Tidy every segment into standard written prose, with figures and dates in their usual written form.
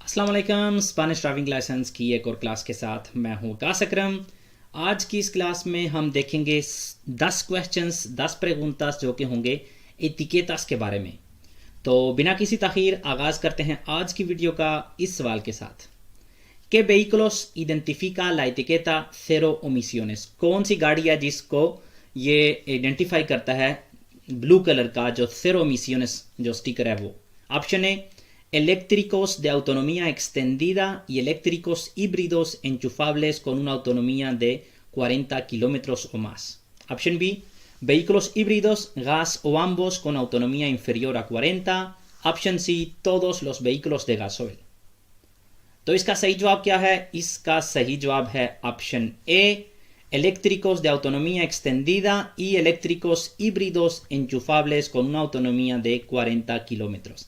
अस्सलाम वालेकुम। Spanish driving licence की एक और क्लास के साथ मैं हूँ कास अकरम। आज की इस क्लास में हम देखेंगे 10 क्वेश्चंस 10 preguntas जो कि होंगे एटिकेटास के बारे में। तो बिना किसी ताखीर आगाज़ करते हैं आज की वीडियो का इस सवाल के साथ। ¿Qué vehículos identifica la etiqueta cero emisiones? कौन सी गाड़ी है जिसको ये आइडेंटिफाई करता है ब्लू कलर का जो cero emisiones जो स्टिकर है वो? Option A eléctricos de autonomía extendida y eléctricos híbridos enchufables con una autonomía de 40 kilómetros o más. Option B, vehículos híbridos, gas o ambos con autonomía inferior a 40. Option C, todos los vehículos de gasoil. तो इसका सही जवाब क्या है? इसका सही जवाब है ऑप्शन ए, eléctricos de autonomía extendida y eléctricos híbridos enchufables con una autonomía de 40 kilómetros.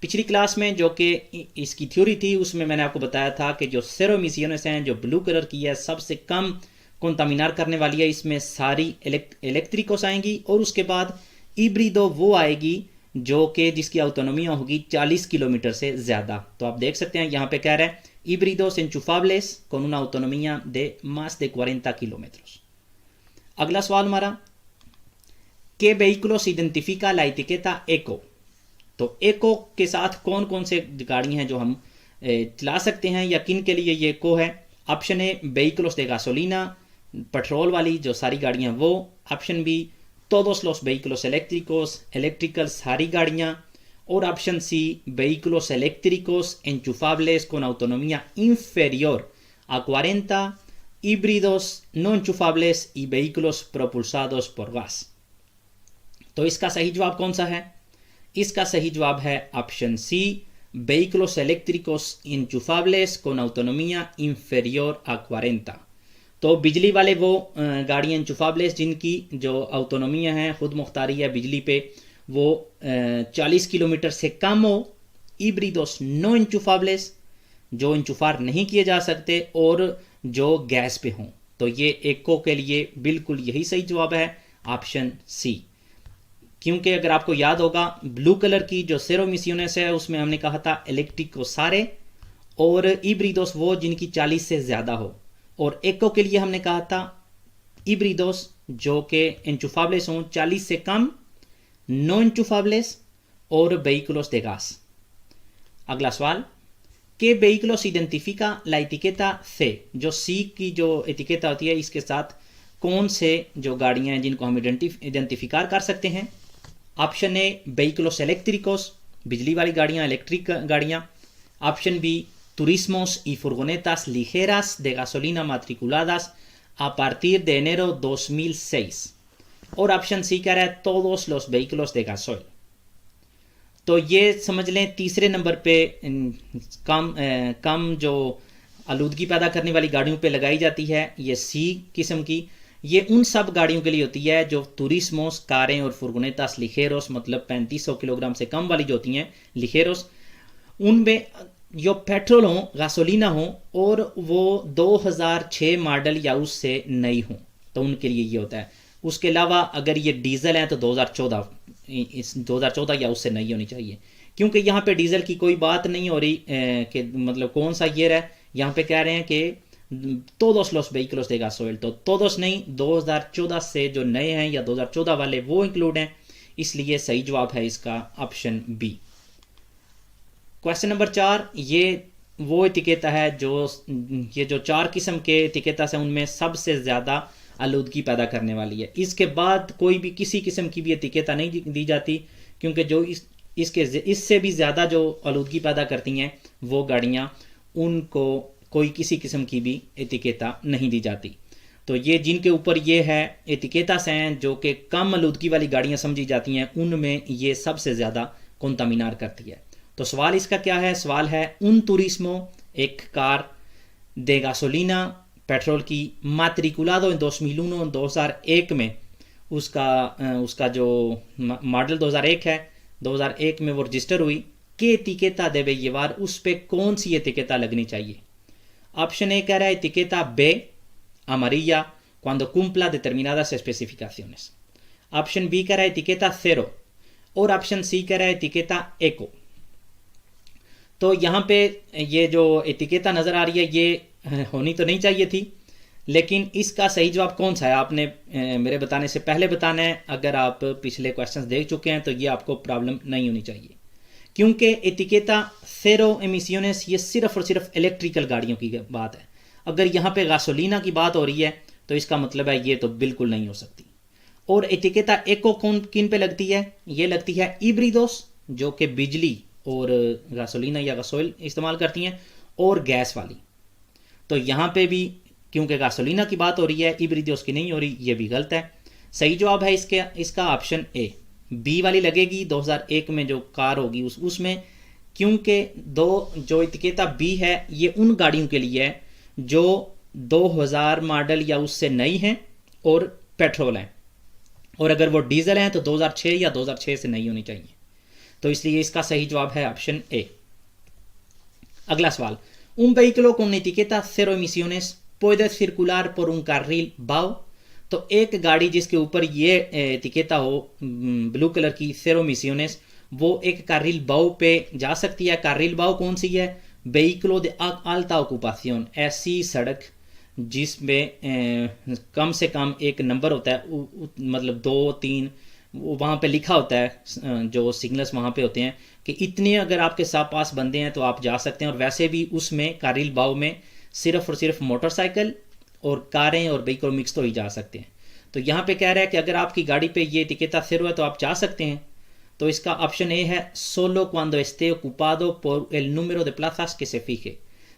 पिछली क्लास में जो कि इसकी थ्योरी थी उसमें मैंने आपको बताया था कि जो सेरो एमिशंस हैं जो ब्लू कलर की है सबसे कम कंटामिनार करने वाली है, इसमें सारी इलेक्ट्रिकोस आएंगी और उसके बाद इब्रिडो वो आएगी जो कि जिसकी ऑटोनोमिया होगी 40 किलोमीटर से ज़्यादा। तो आप देख सकते हैं यहाँ पे कह रहा है इब्रिडोस enchufables con una autonomía de más de 40 kilómetros। अगला सवाल हमारा, ¿Qué vehículos identifica la etiqueta eco? तो एको के साथ कौन कौन से गाड़ी हैं जो हम चला सकते हैं या किन के लिए ये एको है? ऑप्शन ए व्हीकल्स दे गासोलिना, पेट्रोल वाली जो सारी गाड़ियां वो। Option B todos los vehículos eléctricos, electrical सारी गाड़ियां। और option C vehículos eléctricos enchufables con autonomía inferior a 40, híbridos no enchufables y vehículos propulsados por gas। तो इसका सही जवाब कौन सा है? इसका सही जवाब है option C, vehículos eléctricos enchufables con autonomía inferior a 40। तो बिजली वाले वो गाड़ियाँ enchufables जिनकी जो autonomia है खुद मुख्तारी है बिजली पे वो 40 किलोमीटर से कम हो। híbridos no enchufables जो इंचुफार नहीं किए जा सकते और जो गैस पे हों। तो ये एको के लिए बिल्कुल यही सही जवाब है ऑप्शन सी। क्योंकि अगर आपको याद होगा ब्लू कलर की जो सेरो एमिशंस है उसमें हमने कहा था इलेक्ट्रिक को सारे और इब्रिडोस वो जिनकी 40 से ज़्यादा हो, और एको के लिए हमने कहा था इब्रिडोस जो कि enchufables हों 40 से कम, नो enchufables और vehículos de gas। अगला सवाल, ¿Qué vehículos identifica la etiqueta C? जो सी की जो एटिकेटा होती है इसके साथ कौन से जो गाड़ियां हैं जिनको हम आइडेंटिफिकार कर सकते हैं? ऑप्शन ए vehículos eléctricos, बिजली वाली गाड़ियां, इलेक्ट्रिक गाड़ियां। Option B turismos y furgonetas ligeras de gasolina matriculadas a partir de enero 2006। और ऑप्शन सी कह रहा है todos los vehículos de gasoil। तो ये समझ लें तीसरे नंबर पे कम जो आलूदगी पैदा करने वाली गाड़ियों पे लगाई जाती है ये सी किस्म की। ये उन सब गाड़ियों के लिए होती है जो तुरिस्मोस कारें और फुर्गोनेतास लिखेरोस मतलब 3500 किलोग्राम से कम वाली जो होती हैं लिखेरोस, उनमें जो पेट्रोल हो गासोलिना हो और वो 2006 मॉडल या उससे नई हो तो उनके लिए ये होता है। उसके अलावा अगर ये डीजल है तो 2014 या उससे नई होनी चाहिए, क्योंकि यहाँ पे डीजल की कोई बात नहीं हो रही कि मतलब कौन सा ईयर है। यहाँ पे कह रहे हैं कि todos los vehículos de gasoil, तो todos नहीं 2014 से जो नए हैं या 2014 वाले वो इंक्लूड हैं, इसलिए सही जवाब है इसका ऑप्शन बी। क्वेश्चन नंबर 4, ये वो एटिकेटा है जो ये जो 4 किस्म के एटिकेटास हैं उनमें सबसे ज़्यादा आलूदगी पैदा करने वाली है। इसके बाद कोई भी किसी किस्म की भी एटिकेटा नहीं दी जाती, क्योंकि जो इससे भी ज़्यादा जो आलूदगी पैदा करती हैं वो गाड़ियाँ उनको कोई किसी किस्म की भी एटिकेटा नहीं दी जाती। तो ये जिनके ऊपर ये है एटिकेटास हैं जो कि कम आलूदगी वाली गाड़ियां समझी जाती हैं उनमें ये सबसे ज़्यादा कंटामिनार करती है। तो सवाल इसका क्या है? सवाल है उन तुरिस्मो एक कार दे गासोलिना पेट्रोल की matriculado en 2001 में उसका जो मॉडल 2001 है 2001 में वो रजिस्टर हुई कि एटिकेटा debe llevar, उस पर कौन सी एटिकेटा लगनी चाहिए? ऑप्शन ए कह रहा है etiqueta B amarilla cuando cumpla determinadas especificaciones। Option B कह रहा है etiqueta cero और ऑप्शन सी कह रहा है etiqueta eco। तो यहाँ पे ये जो एतिकेता नज़र आ रही है ये होनी तो नहीं चाहिए थी, लेकिन इसका सही जवाब कौन सा है आपने मेरे बताने से पहले बताना है। अगर आप पिछले क्वेश्चंस देख चुके हैं तो ये आपको प्रॉब्लम नहीं होनी चाहिए, क्योंकि एतिकेता सेरो एमिसियोनेस ये सिर्फ और सिर्फ इलेक्ट्रिकल गाड़ियों की बात है। अगर यहाँ पे गासोलीना की बात हो रही है तो इसका मतलब है ये तो बिल्कुल नहीं हो सकती। और एतिकेता एको कौन किन पे लगती है? ये लगती है इब्रिदोस, जो कि बिजली और गासोलीना या गासोइल इस्तेमाल करती हैं, और गैस वाली। तो यहाँ पे भी क्योंकि गासोलीना की बात हो रही है, इब्रिदोस की नहीं हो रही, ये भी गलत है। सही जवाब है इसका ऑप्शन ए, बी वाली लगेगी 2001 में जो कार होगी उसमें, क्योंकि जो एतिकेता बी है ये उन गाड़ियों के लिए है जो 2000 मॉडल या उससे नई हैं और पेट्रोल हैं, और अगर वो डीजल हैं तो 2006 या 2006 से नई होनी चाहिए। तो इसलिए इसका सही जवाब है ऑप्शन ए। अगला सवाल, un vehículo con etiqueta cero emisiones puede circular por un carril BAO। तो एक गाड़ी जिसके ऊपर ये एतिकेता हो ब्लू कलर की सेरो मिसियोनेस, वो एक कार्रिल बाओ पे जा सकती है। कार्रिल बाओ कौन सी है? वेहिकुलो de alta ocupación, ऐसी सड़क जिसमें कम से कम एक नंबर होता है, मतलब 2-3 वहाँ पे लिखा होता है, जो सिग्नल्स वहाँ पे होते हैं कि इतने अगर आपके साथ पास बंदे हैं तो आप जा सकते हैं। और वैसे भी उसमें कार्रिल बाओ में सिर्फ और सिर्फ मोटरसाइकिल और कारें और व्हीकल मिक्स तो ही जा सकते हैं। तो यहाँ पे कह रहा है कि अगर आपकी गाड़ी पे ये टिकेटा सेरो है तो आप जा सकते हैं। तो इसका ऑप्शन ए है, solo cuando esté ocupado por el número de plazas que se fije।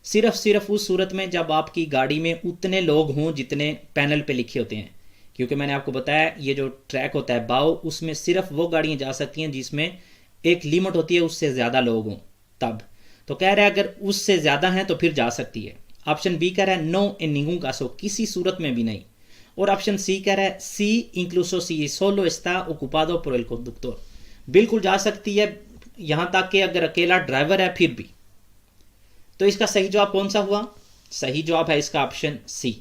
सिर्फ उस सूरत में जब आपकी गाड़ी में उतने लोग हों जितने पैनल पे लिखे होते हैं, क्योंकि मैंने आपको बताया ये जो ट्रैक होता है बाओ, उसमें सिर्फ वो गाड़ियाँ जा सकती हैं जिसमें एक लिमिट होती है, उससे ज़्यादा लोग हों तब। तो कह रहा है अगर उससे ज़्यादा हैं तो फिर जा सकती है। ऑप्शन बी कह रहा है नो इन निंगún caso, किसी सूरत में भी नहीं। और ऑप्शन सी कह रहा है सी incluso si solo está ocupado por el conductor, बिल्कुल जा सकती है यहां तक कि अगर अकेला ड्राइवर है फिर भी। तो इसका सही जवाब कौन सा हुआ? सही जवाब है इसका ऑप्शन सी।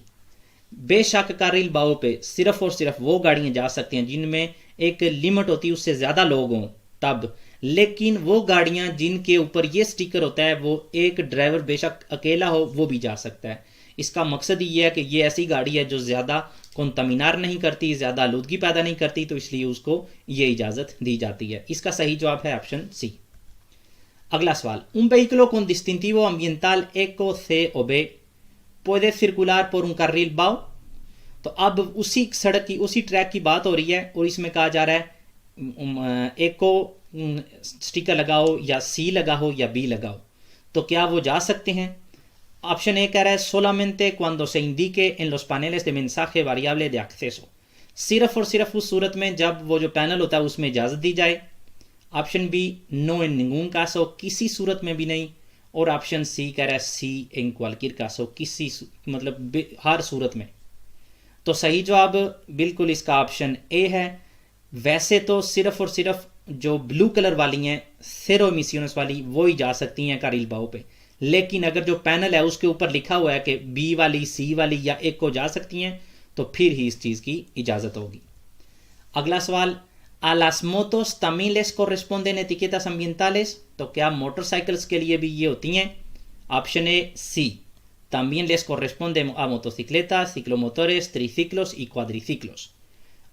बेशक कार्रिल बाओ पे सिर्फ और सिर्फ वो गाड़ियां जा सकती हैं जिनमें एक लिमिट होती है, उससे ज्यादा लोग हों तब। लेकिन वो गाड़ियां जिनके ऊपर ये स्टिकर होता है वो एक ड्राइवर बेशक अकेला हो वो भी जा सकता है। इसका मकसद ये है कि ये ऐसी गाड़ी है जो ज़्यादा कोंटामिनार नहीं करती, ज़्यादा आलूदगी पैदा नहीं करती, तो इसलिए उसको ये इजाज़त दी जाती है। इसका सही जवाब है ऑप्शन सी। अगला सवाल, un vehículo con distintivo ambiental ECO C o B puede circular por un carril BAO। तो अब उसी सड़क की उसी ट्रैक की बात हो रही है और इसमें कहा जा रहा है ECO स्टिकर लगाओ या सी लगाओ या बी लगाओ, तो क्या वो जा सकते हैं? ऑप्शन ए कह रहा है solamente cuando se indique en los paneles de mensaje variable de acceso, सिर्फ और सिर्फ उस सूरत में जब वो जो पैनल होता है उसमें इजाज़त दी जाए। ऑप्शन बी नो इन निंगún caso, किसी सूरत में भी नहीं। और ऑप्शन सी कह रहा है सी इन cualquier caso, किसी मतलब हर सूरत में। तो सही जवाब बिल्कुल इसका ऑप्शन ए है। वैसे तो सिर्फ और सिर्फ जो ब्लू कलर वाली हैं सेरो एमिसियोनेस वाली वो ही जा सकती हैं कार्रिल बाओ पे, लेकिन अगर जो पैनल है उसके ऊपर लिखा हुआ है कि बी वाली, सी वाली या एक को जा सकती हैं तो फिर ही इस चीज़ की इजाज़त होगी। अगला सवाल, a las motos también les corresponden etiquetas ambientales। तो क्या मोटरसाइकिल्स के लिए भी ये होती हैं? Option A C, también les corresponde a motocicletas, ciclomotores, triciclos y cuadriciclos।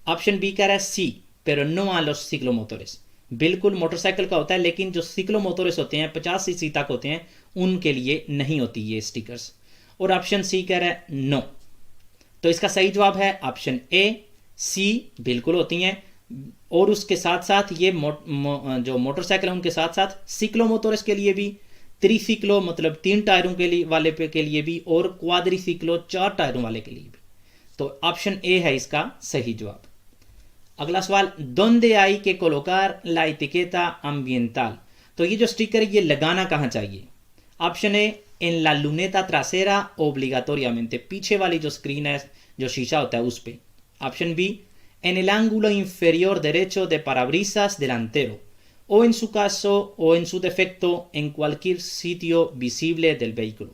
Option B कह रहा है C, pero no a los ciclomotores, बिल्कुल मोटरसाइकिल का होता है लेकिन जो सिक्लोमोटोर्स होते हैं 50 सीसी तक होते हैं उनके लिए नहीं होती ये स्टिकर्स। और ऑप्शन सी कह रहा है नो। तो इसका सही जवाब है ऑप्शन ए सी, बिल्कुल होती हैं। और उसके साथ साथ ये जो मोटरसाइकिल है उनके साथ साथ सिक्लोमोटोर्स के लिए भी, त्रिसिक्लो मतलब 3 टायरों के लिए वाले के लिए भी, और क्वाड्रिसिक्लो 4 टायरों वाले के लिए भी। तो ऑप्शन ए है इसका सही जवाब। अगला सवाल, donde hay que colocar la etiqueta ambiental। तो ये जो स्टिकर है ये लगाना कहाँ चाहिए? Option A en la luneta trasera obligatoriamente, पीछे वाली जो स्क्रीन है जो शीशा होता है उस पे। Option B en el ángulo inferior derecho de parabrisas delantero o en su caso o en su defecto en cualquier sitio visible del vehículo।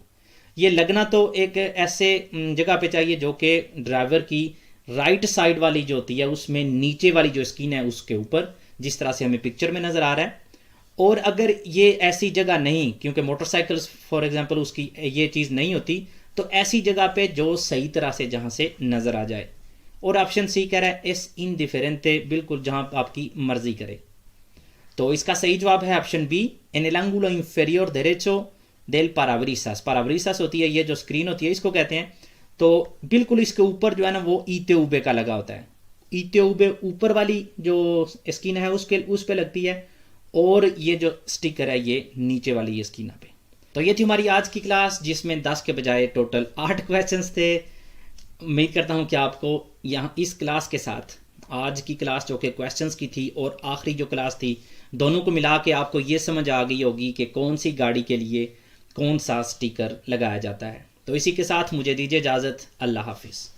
ये लगना तो एक ऐसे जगह पे चाहिए जो कि ड्राइवर की राइट साइड वाली जो होती है उसमें नीचे वाली जो स्क्रीन है उसके ऊपर, जिस तरह से हमें पिक्चर में नजर आ रहा है। और अगर ये ऐसी जगह नहीं, क्योंकि मोटरसाइकिल्स फॉर एग्जांपल उसकी ये चीज़ नहीं होती, तो ऐसी जगह पे जो सही तरह से जहाँ से नज़र आ जाए। और ऑप्शन सी कह रहा है एस इंडिफरेंटे, बिल्कुल जहाँ आपकी मर्जी करे। तो इसका सही जवाब है ऑप्शन बी, एन एल ángulo inferior derecho del parabrisas। पाराब्रीसास होती है, ये जो स्क्रीन होती है इसको कहते हैं। तो बिल्कुल इसके ऊपर जो है ना वो ईते उबे का लगा होता है। ईते उबे ऊपर वाली जो स्किन है उस पे लगती है, और ये जो स्टिकर है ये नीचे वाली ये स्किन पे। तो ये थी हमारी आज की क्लास, जिसमें 10 के बजाय टोटल 8 क्वेश्चंस थे। उम्मीद करता हूँ कि आपको यहाँ इस क्लास के साथ आज की क्लास जो कि क्वेश्चंस की थी और आखिरी जो क्लास थी, दोनों को मिला के आपको ये समझ आ गई होगी कि कौन सी गाड़ी के लिए कौन सा स्टिकर लगाया जाता है। तो इसी के साथ मुझे दीजिए इजाज़त। अल्लाह हाफिज़।